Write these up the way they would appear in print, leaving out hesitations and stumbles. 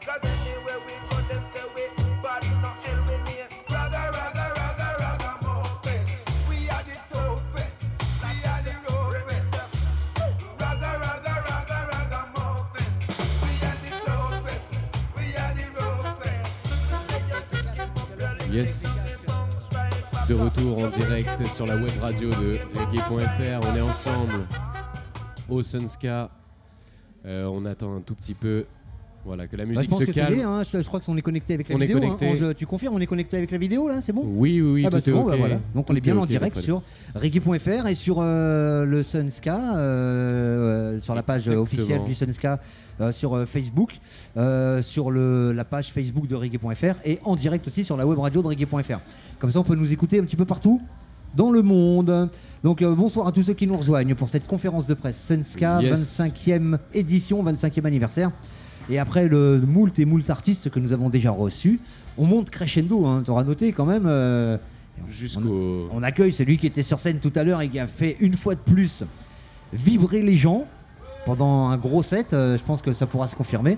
Cause anywhere we go, them say we bad, not hell we near. Raga, raga, raga, raga, muffin. We are the toughest, we are the roughest. Raga, raga, raga, raga, muffin. We are the toughest, we are the roughest. Yes. De retour en direct sur la web radio de reggae.fr. On est ensemble au Sunska. On attend un tout petit peu. Voilà, que la musique se calme. Hein, je crois qu'on est connecté avec la on vidéo. Est connecté. Hein. Tu confirmes, on est connecté avec la vidéo là, c'est bon? Oui, oui, oui, tout est bon, ok. voilà. Donc on est bien en okay, direct sur reggae.fr et sur le Sunska, sur la page officielle du Sunska sur Facebook, sur la page Facebook de reggae.fr et en direct aussi sur la web radio de reggae.fr. Comme ça on peut nous écouter un petit peu partout dans le monde. Donc bonsoir à tous ceux qui nous rejoignent pour cette conférence de presse Sunska, 25e édition, 25e anniversaire. Et après le moult artistes que nous avons déjà reçus, on monte crescendo, hein, tu auras noté quand même. On accueille celui qui était sur scène tout à l'heure et qui a fait une fois de plus vibrer les gens pendant un gros set. Je pense que ça pourra se confirmer.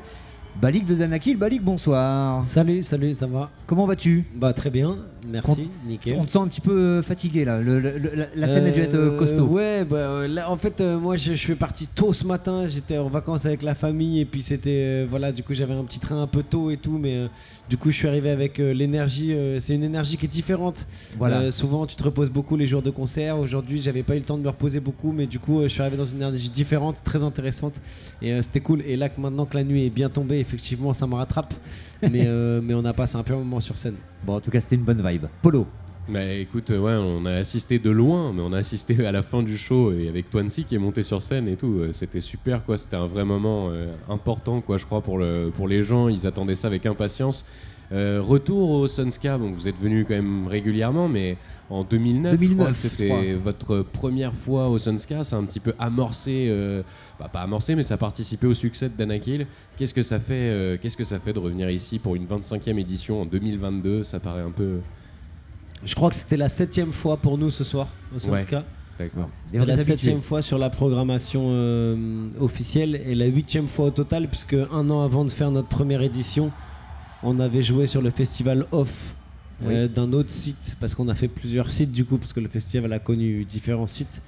Balik de Danakil. Balik, bonsoir. Salut, ça va. Comment vas-tu? Bah très bien, merci, nickel. On te sent un petit peu fatigué là, la scène a dû être costaud. Ouais, bah, là, en fait, moi je suis parti tôt ce matin, j'étais en vacances avec la famille et puis c'était, voilà, du coup j'avais un petit train un peu tôt et tout, mais du coup je suis arrivé avec l'énergie, c'est une énergie qui est différente. Voilà. Souvent tu te reposes beaucoup les jours de concert, aujourd'hui j'avais pas eu le temps de me reposer beaucoup, mais du coup je suis arrivé dans une énergie différente, très intéressante et c'était cool. Et là que maintenant que la nuit est bien tombée, effectivement ça me rattrape, mais on a passé un peu un moment sur scène. Bon, en tout cas c'était une bonne vibe. Polo. Bah écoute, ouais, on a assisté de loin, mais on a assisté à la fin du show et avec Twancy qui est monté sur scène et tout. C'était super, quoi. C'était un vrai moment important, quoi. Je crois pour les gens, ils attendaient ça avec impatience. Retour au Sunska, donc vous êtes venu quand même régulièrement, mais en 2009 je crois que c'était votre première fois au Sunska. Ça a un petit peu amorcé, pas amorcé, mais ça a participé au succès de Danakil. Qu'est-ce que ça fait de revenir ici pour une 25e édition en 2022? Ça paraît un peu... Je crois que c'était la 7e fois pour nous ce soir au Sunska. Ouais, d'accord. C'était la 7e fois sur la programmation officielle et la 8e fois au total, puisque un an avant de faire notre première édition, on avait joué sur le festival off d'un autre site, parce qu'on a fait plusieurs sites du coup, parce que le festival a connu différents sites.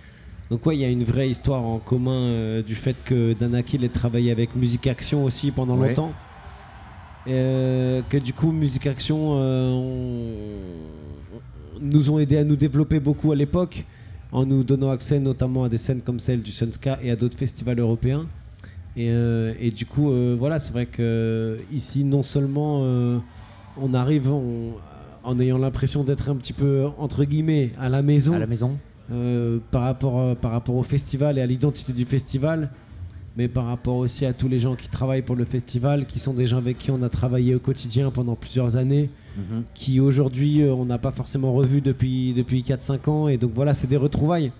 Donc ouais, il y a une vraie histoire en commun du fait que Danakil ait travaillé avec Musique Action aussi pendant longtemps. Que du coup Musique Action nous ont aidé à nous développer beaucoup à l'époque en nous donnant accès notamment à des scènes comme celle du Sunska et à d'autres festivals européens et du coup voilà, c'est vrai que ici non seulement on arrive en ayant l'impression d'être un petit peu entre guillemets à la maison par rapport au festival et à l'identité du festival, mais par rapport aussi à tous les gens qui travaillent pour le festival, qui sont des gens avec qui on a travaillé au quotidien pendant plusieurs années, qui aujourd'hui on n'a pas forcément revu depuis 4-5 ans, et donc voilà, c'est des retrouvailles.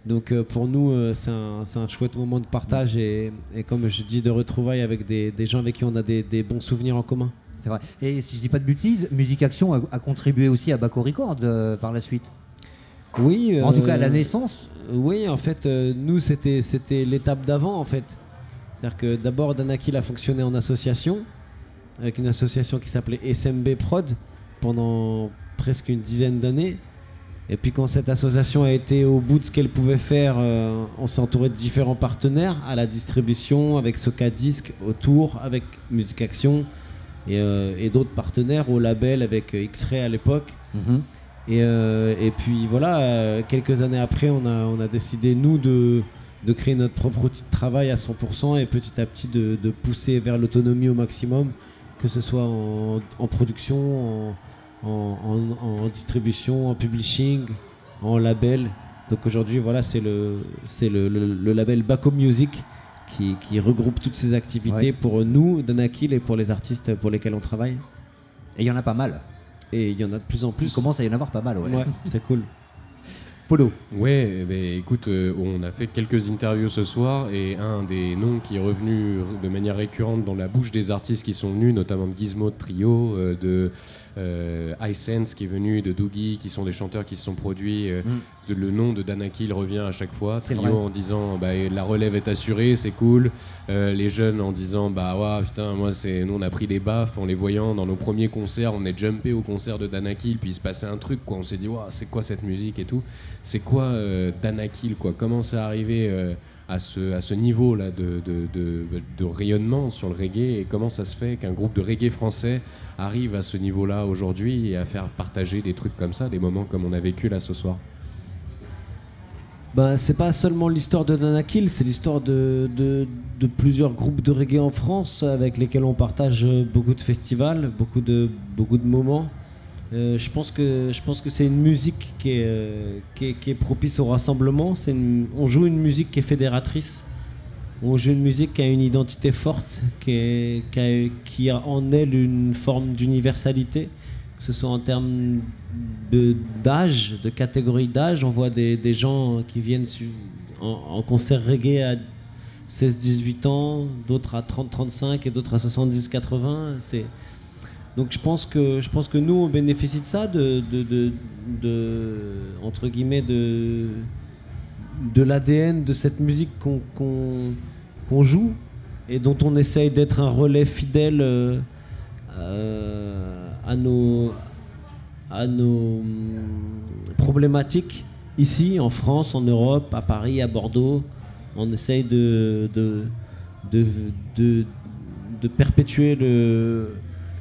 Donc pour nous c'est un chouette moment de partage et comme je dis, de retrouvailles avec des gens avec qui on a des bons souvenirs en commun. C'est vrai. Et si je dis pas de bêtises, Musique Action a contribué aussi à Baco Records par la suite. Oui. En tout cas à la naissance. Oui, en fait, nous c'était l'étape d'avant en fait. C'est-à-dire que d'abord Danakil a fonctionné en association, avec une association qui s'appelait SMB Prod pendant presque une dizaine d'années. Et puis quand cette association a été au bout de ce qu'elle pouvait faire, on s'est entouré de différents partenaires à la distribution, avec Soca Disc autour, avec Musique Action et d'autres partenaires au label avec X-Ray à l'époque. Et puis voilà, quelques années après, on a décidé nous de créer notre propre outil de travail à 100% et petit à petit de pousser vers l'autonomie au maximum, que ce soit en production, en distribution, en publishing, en label. Donc aujourd'hui, voilà, c'est le label Baco Music qui regroupe toutes ces activités pour nous, Danakil, et pour les artistes pour lesquels on travaille. Et il y en a pas mal. Et il y en a de plus en plus. Il commence à y en avoir pas mal, ouais, c'est cool. Polo. Ouais, écoute, on a fait quelques interviews ce soir et un des noms qui est revenu de manière récurrente dans la bouche des artistes qui sont venus, notamment de Gizmo Trio, de iSense qui est venu, de Doogie, qui sont des chanteurs qui se sont produits. Le nom de Danakil revient à chaque fois. Trio en disant la relève est assurée, c'est cool. Les jeunes en disant putain, nous on a pris des baffes en les voyant dans nos premiers concerts, on est jumpé au concert de Danakil, puis il se passait un truc, quoi. On s'est dit c'est quoi cette musique et tout. C'est quoi Danakil, quoi. Comment c'est arrivé à ce niveau-là de rayonnement sur le reggae, et comment ça se fait qu'un groupe de reggae français arrive à ce niveau-là aujourd'hui et à faire partager des trucs comme ça, des moments comme on a vécu là ce soir? C'est pas seulement l'histoire de Danakil, c'est l'histoire de plusieurs groupes de reggae en France avec lesquels on partage beaucoup de festivals, beaucoup de moments. Je pense que c'est une musique qui est propice au rassemblement. On joue une musique qui est fédératrice. On joue une musique qui a une identité forte, qui a en elle une forme d'universalité, que ce soit en termes d'âge, de catégorie d'âge. On voit des gens qui viennent en concert reggae à 16-18 ans, d'autres à 30-35 et d'autres à 70-80. Donc je pense que nous on bénéficie de ça, entre guillemets de l'ADN de cette musique qu'on joue et dont on essaye d'être un relais fidèle à nos problématiques ici en France, en Europe, à Paris, à Bordeaux. On essaye de perpétuer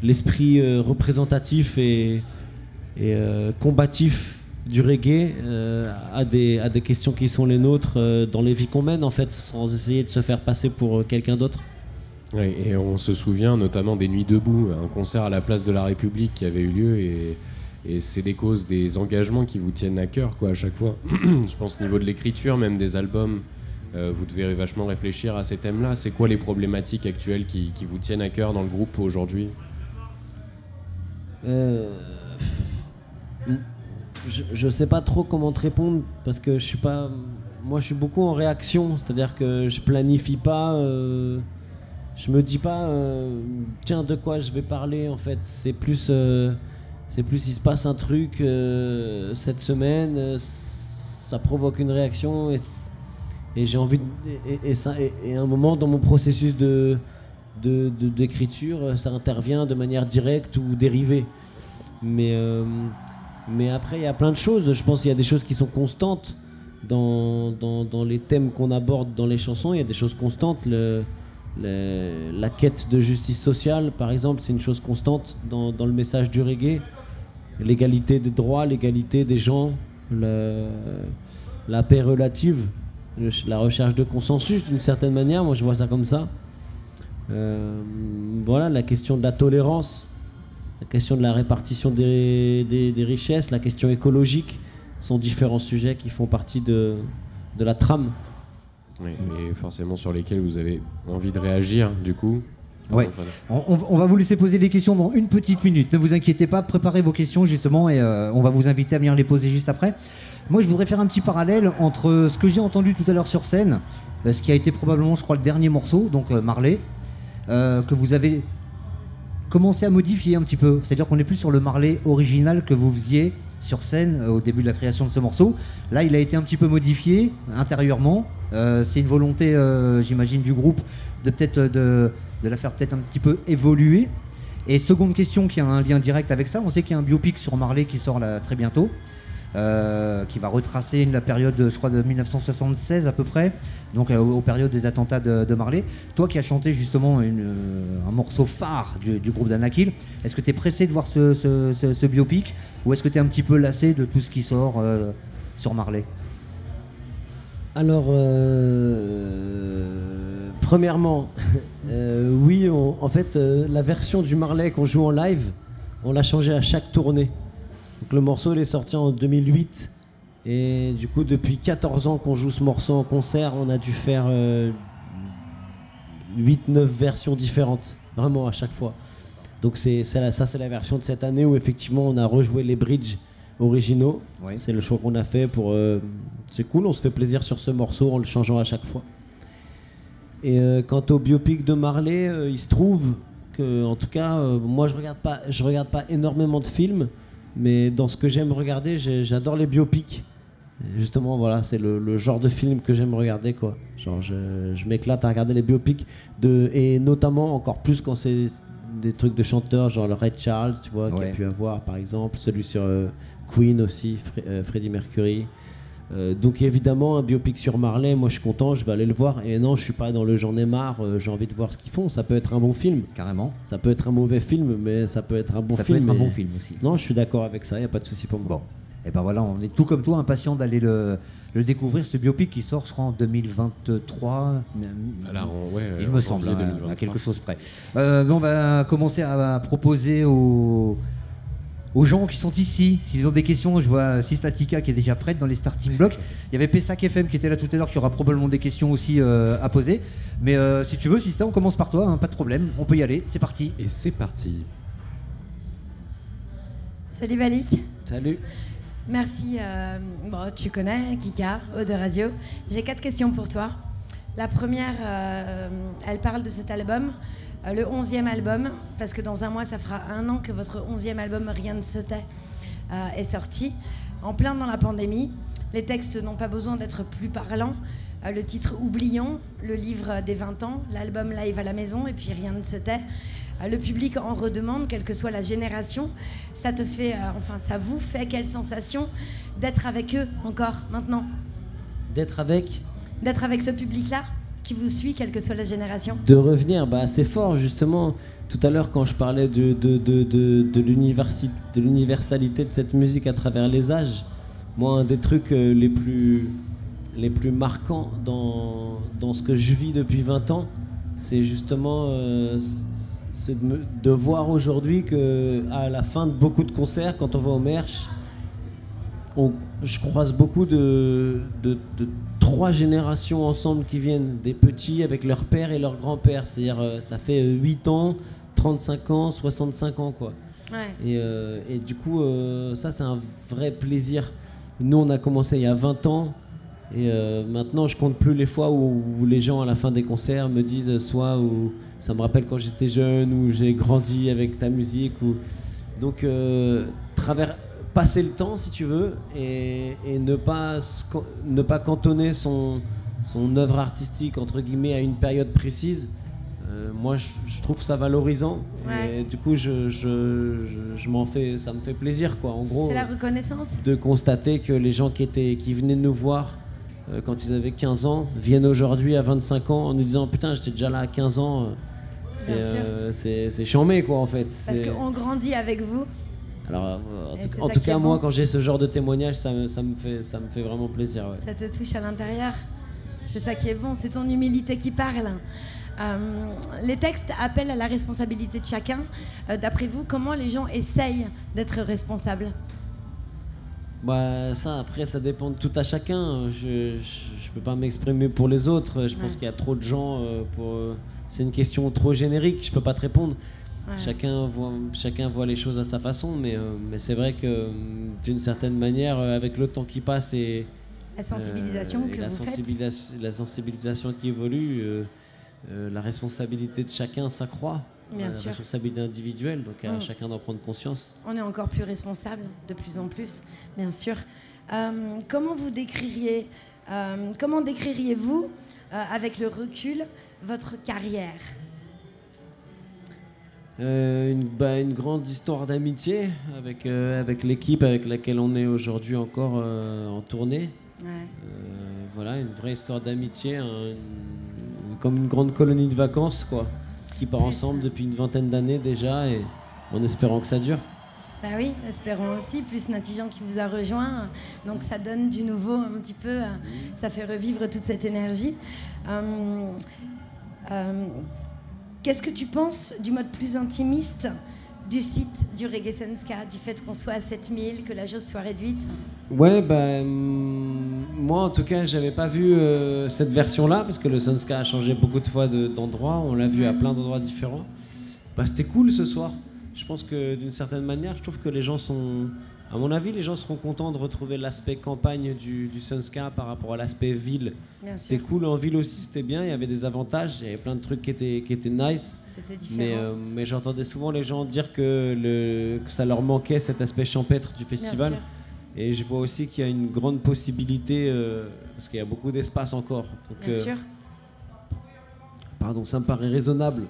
l'esprit représentatif et combatif du reggae à des questions qui sont les nôtres dans les vies qu'on mène, en fait, sans essayer de se faire passer pour quelqu'un d'autre. Oui, et on se souvient notamment des Nuits debout, un concert à la place de la République qui avait eu lieu, et c'est des causes, des engagements qui vous tiennent à cœur, quoi, à chaque fois. Je pense au niveau de l'écriture, même des albums, vous devez vachement réfléchir à ces thèmes-là. C'est quoi les problématiques actuelles qui vous tiennent à cœur dans le groupe aujourd'hui? Je sais pas trop comment te répondre parce que je suis beaucoup en réaction, c'est-à-dire que je planifie pas, je me dis pas tiens, de quoi je vais parler, en fait. C'est plus il se passe un truc cette semaine, ça provoque une réaction et j'ai envie et à un moment dans mon processus d'écriture, ça intervient de manière directe ou dérivée. Mais après, il y a plein de choses. Je pense qu'il y a des choses qui sont constantes dans les thèmes qu'on aborde dans les chansons. Il y a des choses constantes. La quête de justice sociale, par exemple, c'est une chose constante dans le message du reggae. L'égalité des droits, l'égalité des gens, la paix relative, la recherche de consensus, d'une certaine manière. Moi, je vois ça comme ça. Voilà, la question de la tolérance, la question de la répartition des richesses, la question écologique sont différents sujets qui font partie de la trame. Oui, et forcément sur lesquels vous avez envie de réagir, du coup. Ouais. On va vous laisser poser des questions dans une petite minute. Ne vous inquiétez pas, préparez vos questions justement et on va vous inviter à venir les poser juste après. Moi, je voudrais faire un petit parallèle entre ce que j'ai entendu tout à l'heure sur scène, ce qui a été probablement, je crois, le dernier morceau, donc Marley, que vous avez commencé à modifier un petit peu. C'est-à-dire qu'on n'est plus sur le Marley original que vous faisiez sur scène au début de la création de ce morceau. Là, il a été un petit peu modifié intérieurement. C'est une volonté, j'imagine, du groupe de peut-être de la faire peut-être un petit peu évoluer. Et seconde question qui a un lien direct avec ça, on sait qu'il y a un biopic sur Marley qui sort là très bientôt, qui va retracer la période, je crois, de 1976 à peu près, donc aux périodes des attentats de Marley. Toi qui as chanté justement un morceau phare du groupe Danakil, est-ce que tu es pressé de voir ce biopic, ou est-ce que tu es un petit peu lassé de tout ce qui sort sur Marley? Alors, premièrement, oui, en fait, la version du Marley qu'on joue en live, on l'a changé à chaque tournée. Donc, le morceau il est sorti en 2008 et du coup depuis 14 ans qu'on joue ce morceau en concert, on a dû faire 8-9 versions différentes, vraiment à chaque fois. Donc ça c'est la version de cette année où effectivement on a rejoué les bridges originaux. Ouais. C'est le choix qu'on a fait pour... c'est cool, on se fait plaisir sur ce morceau en le changeant à chaque fois. Et quant au biopic de Marley, il se trouve que, en tout cas, moi je regarde pas énormément de films, mais dans ce que j'aime regarder, j'adore les biopics. Et justement, voilà, c'est le genre de film que j'aime regarder, quoi. Genre, je m'éclate à regarder les biopics, et notamment encore plus quand c'est des trucs de chanteurs, genre le Ray Charles, tu vois, qu'il y a pu avoir, par exemple, celui sur Queen aussi, Freddie Mercury. Donc évidemment un biopic sur Marley, moi je suis content, je vais aller le voir. Et non, je suis pas dans le j'en ai marre, j'ai envie de voir ce qu'ils font. Ça peut être un bon film, Carrément. ça peut être un mauvais film, mais ça peut être un bon Ça film. peut être un et- bon film aussi. Non, je suis d'accord avec ça, y a pas de souci pour moi. Bon. Et ben voilà, on est tout comme toi impatient d'aller le découvrir, ce biopic qui sort, je crois, en 2023. Alors, ouais, Il en me semble, janvier hein, 2023. à quelque chose près. On va commencer à proposer aux gens qui sont ici, s'ils ont des questions. Je vois Sistatika qui est déjà prête dans les starting blocks. Il y avait Pessac FM qui était là tout à l'heure, qui aura probablement des questions aussi à poser. Mais si tu veux, Sista, on commence par toi, hein, pas de problème, on peut y aller, c'est parti. Et c'est parti. Salut Balik, Salut. merci. Bon, tu connais Kika, Eau de Radio. J'ai 4 questions pour toi. La première, elle parle de cet album, le 11e album, parce que dans un mois, ça fera 1 an que votre 11e album, Rien ne se tait, est sorti, en plein dans la pandémie. Les textes n'ont pas besoin d'être plus parlants. Le titre Oublions, le livre des 20 ans, l'album Live à la maison, et puis Rien ne se tait. Le public en redemande, quelle que soit la génération. Ça te fait, ça vous fait quelle sensation d'être avec eux encore maintenant, D'être avec, d'être avec ce public-là qui vous suit, quelle que soit la génération. de revenir, bah c'est fort justement. Tout à l'heure quand je parlais de l'universalité de cette musique à travers les âges, moi un des trucs les plus marquants dans ce que je vis depuis 20 ans, c'est justement c'est de voir aujourd'hui qu'à la fin de beaucoup de concerts, quand on va au Merch, je croise beaucoup de 3 générations ensemble qui viennent, des petits avec leur père et leur grand-père. C'est-à-dire, ça fait 8 ans, 35 ans, 65 ans, quoi. Ouais. Et du coup, ça, c'est un vrai plaisir. Nous, on a commencé il y a 20 ans. Et maintenant, je compte plus les fois où les gens, à la fin des concerts, me disent soit où ça me rappelle quand j'étais jeune, ou j'ai grandi avec ta musique. Donc, passer le temps, si tu veux, et ne pas cantonner son œuvre artistique, entre guillemets, à une période précise. Moi, je trouve ça valorisant. Ouais. Et du coup, je m'en fais, ça me fait plaisir, quoi. En gros, C'est la reconnaissance. de constater que les gens qui venaient nous voir quand ils avaient 15 ans viennent aujourd'hui à 25 ans en nous disant putain, j'étais déjà là à 15 ans. C'est chambé, quoi, en fait. Parce qu'on grandit avec vous. Alors, Et c'est en ça tout qui est cas, moi, bon. quand j'ai ce genre de témoignage, ça me fait vraiment plaisir. Ouais. Ça te touche à l'intérieur. C'est ça qui est bon, c'est ton humilité qui parle. Les textes appellent à la responsabilité de chacun. D'après vous, comment les gens essayent d'être responsables? Bah, ça, après, ça dépend de tout à chacun. Je peux pas m'exprimer pour les autres. Je pense qu'il y a trop de gens c'est une question trop générique, je peux pas te répondre. Ouais. Chacun voit les choses à sa façon, mais c'est vrai que d'une certaine manière, avec le temps qui passe et La sensibilisation et que la vous faites. la sensibilisation qui évolue, la responsabilité de chacun s'accroît. Bien La sûr. responsabilité individuelle, donc à chacun d'en prendre conscience. On est encore plus responsable, de plus en plus, bien sûr. Comment décririez-vous, avec le recul, votre carrière? Une grande histoire d'amitié avec l'équipe avec laquelle on est aujourd'hui encore en tournée. Ouais. Voilà, une vraie histoire d'amitié, comme une grande colonie de vacances, quoi, qui part ensemble depuis une vingtaine d'années déjà, et en espérant que ça dure. Bah oui, espérons aussi, plus Natijan qui vous a rejoint, donc ça donne du nouveau un petit peu, ça fait revivre toute cette énergie. Qu'est-ce que tu penses du mode plus intimiste du site du Reggae Senska, du fait qu'on soit à 7000, que la jauge soit réduite? Ouais, moi en tout cas, j'avais pas vu cette version-là, parce que le Sunska a changé beaucoup de fois d'endroit, on l'a vu à plein d'endroits différents. C'était cool ce soir. Je pense que d'une certaine manière, je trouve que les gens sont À mon avis, les gens seront contents de retrouver l'aspect campagne du Sunska par rapport à l'aspect ville. Bien C'était sûr. cool en ville aussi, c'était bien, il y avait des avantages, il y avait plein de trucs qui étaient nice. C'était différent. Mais j'entendais souvent les gens dire que ça leur manquait cet aspect champêtre du festival. Bien sûr. Et je vois aussi qu'il y a une grande possibilité, parce qu'il y a beaucoup d'espace encore. Donc, Bien sûr. pardon, ça me paraît raisonnable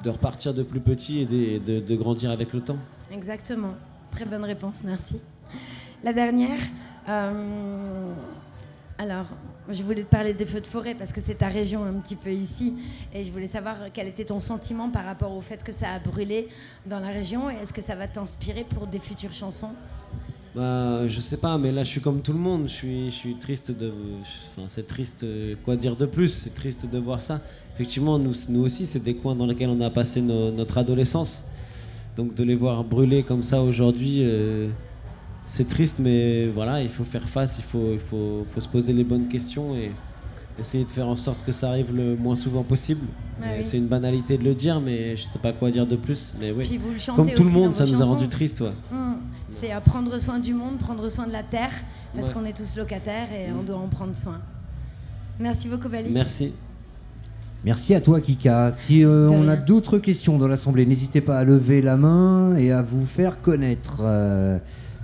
de repartir de plus petit et de grandir avec le temps. Exactement. Très bonne réponse, merci. La dernière, alors, je voulais te parler des feux de forêt parce que c'est ta région un petit peu ici et je voulais savoir quel était ton sentiment par rapport au fait que ça a brûlé dans la région et est-ce que ça va t'inspirer pour des futures chansons? Bah, je sais pas, mais là je suis comme tout le monde, je suis triste Enfin, c'est triste, quoi dire de plus, c'est triste de voir ça. Effectivement, nous aussi, c'est des coins dans lesquels on a passé notre adolescence. Donc de les voir brûler comme ça aujourd'hui, c'est triste, mais voilà, il faut faire face, il faut se poser les bonnes questions et essayer de faire en sorte que ça arrive le moins souvent possible. Ah oui. C'est une banalité de le dire, mais je sais pas quoi dire de plus. Mais oui, Puis vous le chantez comme tout le aussi monde, dans ça vos nous a chansons. rendu tristes. Ouais. C'est prendre soin du monde, prendre soin de la terre parce Ouais. qu'on est tous locataires et on doit en prendre soin. Merci beaucoup, Bali. Merci. Merci à toi, Kika. Si on a rien. d'autres questions dans l'Assemblée, n'hésitez pas à lever la main et à vous faire connaître.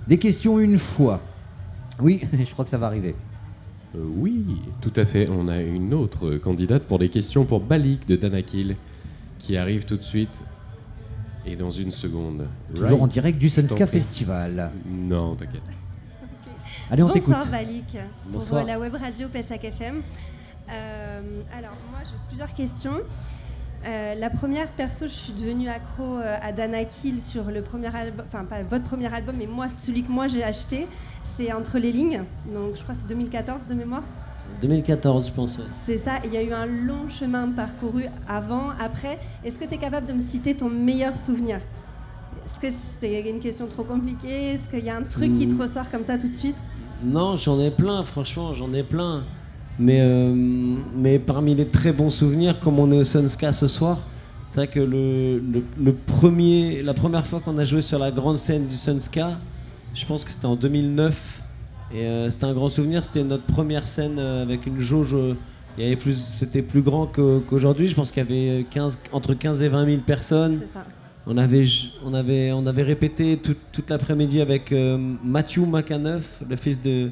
Des questions une fois. Oui, je crois que ça va arriver. Oui, tout à fait. On a une autre candidate pour des questions pour Balik de Danakil qui arrive tout de suite et dans une seconde. Toujours en Right. direct du Sunska T'en prie. Festival. Non, t'inquiète. Allez, on t'écoute. Bonsoir Balik, pour Bonsoir. la web radio Pessac FM. Alors moi j'ai plusieurs questions. La première, perso, je suis devenue accro à Danakil sur le premier album, enfin pas votre premier album, mais moi celui que moi j'ai acheté, c'est Entre les lignes. Donc je crois que c'est 2014 de mémoire. 2014, je pense. Ouais. C'est ça, il y a eu un long chemin parcouru avant, après. Est-ce que tu es capable de me citer ton meilleur souvenir? Est-ce que c'était une question trop compliquée? Est-ce qu'il y a un truc qui te ressort comme ça tout de suite? Non, j'en ai plein, franchement, j'en ai plein. Mais parmi les très bons souvenirs, comme on est au Sunska ce soir, c'est vrai que la première fois qu'on a joué sur la grande scène du Sunska, je pense que c'était en 2009. Et c'était un grand souvenir, c'était notre première scène avec une jauge. C'était plus grand qu'aujourd'hui. Je pense qu'il y avait entre 15 et 20 000 personnes. C'est ça. On avait répété toute l'après-midi avec Matthew McAnuff, le fils de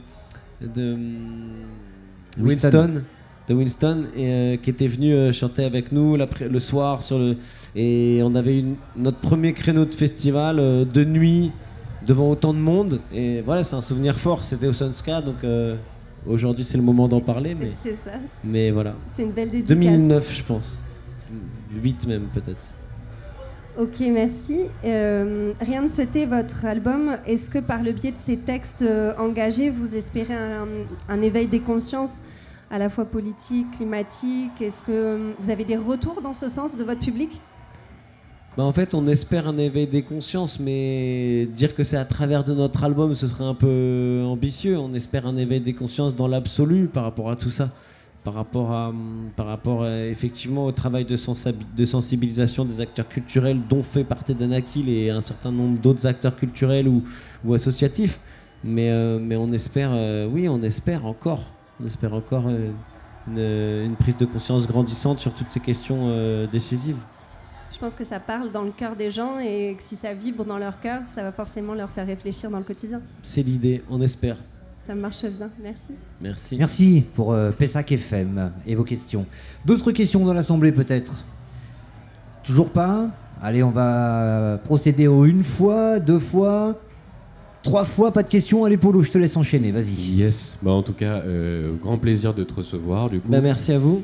Winston, et qui était venu chanter avec nous le soir et on avait eu notre premier créneau de festival de nuit devant autant de monde et voilà, c'est un souvenir fort. C'était au Sunska, donc aujourd'hui c'est le moment d'en parler, C'est ça. mais voilà. C'est une belle dédicace. 2009 je pense, 8 même peut-être. Ok, merci. Rien ne souhaitait votre album. Est-ce que par le biais de ces textes engagés, vous espérez un éveil des consciences à la fois politique, climatique? Est-ce que vous avez des retours dans ce sens de votre public? Bah en fait, on espère un éveil des consciences, mais dire que c'est à travers de notre album, ce serait un peu ambitieux. On espère un éveil des consciences dans l'absolu par rapport à tout ça. Par rapport effectivement au travail de sensibilisation des acteurs culturels dont fait partie Danakil et un certain nombre d'autres acteurs culturels ou associatifs. Mais on espère, on espère encore une prise de conscience grandissante sur toutes ces questions décisives. Je pense que ça parle dans le cœur des gens et que si ça vibre dans leur cœur, ça va forcément leur faire réfléchir dans le quotidien. C'est l'idée, on espère. Ça marche bien, merci. Merci. Merci pour Pessac FM et vos questions. D'autres questions dans l'Assemblée peut-être? Toujours pas? Allez, on va procéder au une fois, deux fois, trois fois, pas de questions. Allez Polo, je te laisse enchaîner, vas-y. Yes, bah en tout cas, grand plaisir de te recevoir du coup. Bah, merci à vous.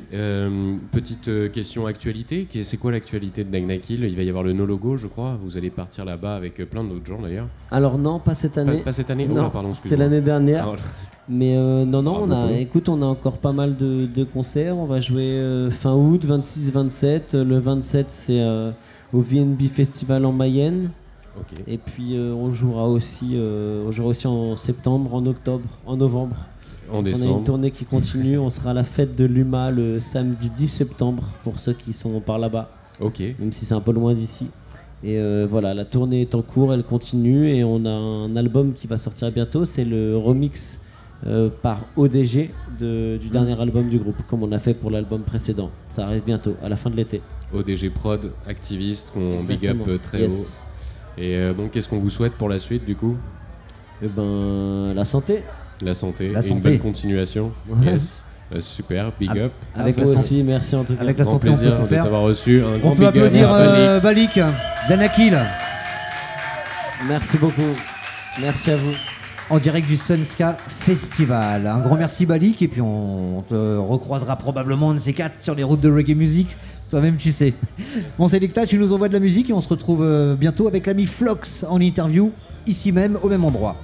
Petite question actualité, c'est quoi l'actualité de Danakil? Il va y avoir le No Logo, je crois, vous allez partir là-bas avec plein d'autres gens d'ailleurs. Alors non, pas cette année. Pas cette année? Oh Non, là, pardon, c'était excuse-moi. l'année dernière. Ah, Mais non, Bravo, on a encore pas mal de concerts. On va jouer fin août, 26-27. Le 27, c'est au VNB Festival en Mayenne. ok. Et puis on jouera aussi en septembre, en octobre, en novembre. En On a une décembre. tournée qui continue. On sera à la fête de l'UMA le samedi 10 septembre pour ceux qui sont par là-bas, Ok. même si c'est un peu loin d'ici. Et voilà, la tournée est en cours, elle continue et on a un album qui va sortir bientôt. C'est le remix par ODG du dernier album du groupe, comme on a fait pour l'album précédent. Ça arrive bientôt, à la fin de l'été. ODG Prod, activiste, qu'on big Exactement. up très haut. Et bon, qu'est-ce qu'on vous souhaite pour la suite du coup? Eh ben, la santé. La santé La et santé. une bonne continuation. Ouais. Yes. Super, big up. Avec Vous la aussi, merci en tout cas. Avec la Grand santé, on peut plaisir tout de faire. t'avoir reçu. Un grand On peut big up. applaudir Merci. Balik, Danakil, Merci beaucoup. Merci à vous. en direct du Sunska Festival. Un grand merci Balik, et puis on te recroisera probablement un de ces quatre sur les routes de reggae music. Toi-même, tu sais. Bon, Selecta, tu nous envoies de la musique et on se retrouve bientôt avec l'ami Flox en interview, ici même, au même endroit.